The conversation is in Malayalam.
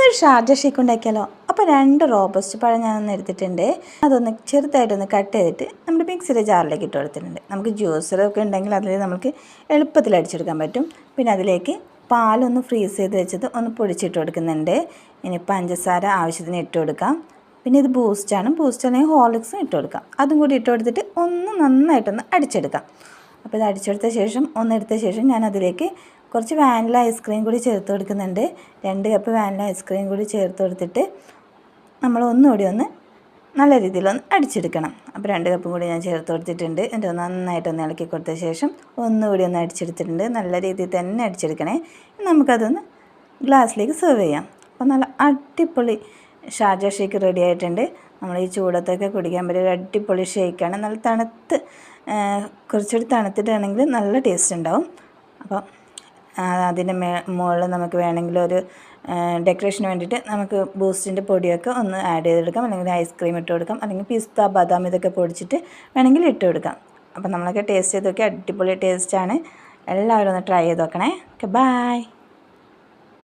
ഇന്നൊരു ഷാർജ ഷേക്ക് ഉണ്ടാക്കിയാലോ. അപ്പോൾ 2 റോബസ്റ്റ് പഴം ഞാനൊന്ന് എടുത്തിട്ടുണ്ട്. അതൊന്ന് ചെറുതായിട്ടൊന്ന് കട്ട് ചെയ്തിട്ട് നമ്മുടെ മിക്സിയുടെ ജാറിലേക്ക് ഇട്ട് കൊടുത്തിട്ടുണ്ട്. നമുക്ക് ജ്യൂസറൊക്കെ ഉണ്ടെങ്കിൽ അതിൽ നമുക്ക് എളുപ്പത്തിൽ അടിച്ചെടുക്കാൻ പറ്റും. പിന്നെ അതിലേക്ക് പാലൊന്ന് ഫ്രീസ് ചെയ്ത് വെച്ചത് ഒന്ന് പൊടിച്ചിട്ട് കൊടുക്കുന്നുണ്ട്. ഇനി പഞ്ചസാര ആവശ്യത്തിന് ഇട്ട് കൊടുക്കാം. പിന്നെ ഇത് ബൂസ്റ്റ് അല്ലെങ്കിൽ ഹോർലിക്സും ഇട്ട് കൊടുക്കാം. അതും കൂടി ഇട്ട് കൊടുത്തിട്ട് ഒന്ന് നന്നായിട്ടൊന്ന് അടിച്ചെടുക്കാം. അപ്പോൾ ഇത് അടിച്ചെടുത്ത ശേഷം ഒന്നെടുത്ത ശേഷം ഞാൻ അതിലേക്ക് കുറച്ച് വാനില ഐസ്ക്രീം കൂടി ചേർത്ത് കൊടുക്കുന്നുണ്ട്. 2 കപ്പ് വാനില ഐസ്ക്രീം കൂടി ചേർത്ത് കൊടുത്തിട്ട് നമ്മൾ ഒന്നുകൂടി ഒന്ന് നല്ല രീതിയിലൊന്ന് അടിച്ചെടുക്കണം. അപ്പോൾ 2 കപ്പും കൂടി ഞാൻ ചേർത്ത് കൊടുത്തിട്ടുണ്ട്. എന്നിട്ട് നന്നായിട്ടൊന്ന് ഇളക്കി കൊടുത്ത ശേഷം ഒന്നുകൂടി ഒന്ന് അടിച്ചെടുത്തിട്ടുണ്ട്. നല്ല രീതിയിൽ തന്നെ അടിച്ചെടുക്കണേ. നമുക്കതൊന്ന് ഗ്ലാസ്സിലേക്ക് സെർവ് ചെയ്യാം. അപ്പോൾ നല്ല അടിപൊളി ഷാർജ ഷേക്ക് റെഡി ആയിട്ടുണ്ട്. നമ്മൾ ഈ ചൂടത്തൊക്കെ കുടിക്കാൻ പറ്റിയ ഒരു അടിപൊളി ഷേക്കാണ്. നല്ല തണുത്ത് കുറച്ചുകൂടി തണുത്തിട്ടാണെങ്കിൽ നല്ല ടേസ്റ്റ് ഉണ്ടാവും. അപ്പോൾ അതിൻ്റെ മുകളിൽ നമുക്ക് വേണമെങ്കിൽ ഒരു ഡെക്കറേഷന് വേണ്ടിയിട്ട് നമുക്ക് ബൂസ്റ്റിൻ്റെ പൊടിയൊക്കെ ഒന്ന് ആഡ് ചെയ്തെടുക്കാം. അല്ലെങ്കിൽ ഐസ്ക്രീം ഇട്ട് കൊടുക്കാം. അല്ലെങ്കിൽ പിസ്ത ബദാം ഇതൊക്കെ പൊടിച്ചിട്ട് വേണമെങ്കിൽ ഇട്ട് കൊടുക്കാം. അപ്പോൾ നമ്മളൊക്കെ ടേസ്റ്റ് ചെയ്തൊക്കെ അടിപൊളി ടേസ്റ്റാണ്. എല്ലാവരും ഒന്ന് ട്രൈ ചെയ്ത് നോക്കണേ. Okay, by.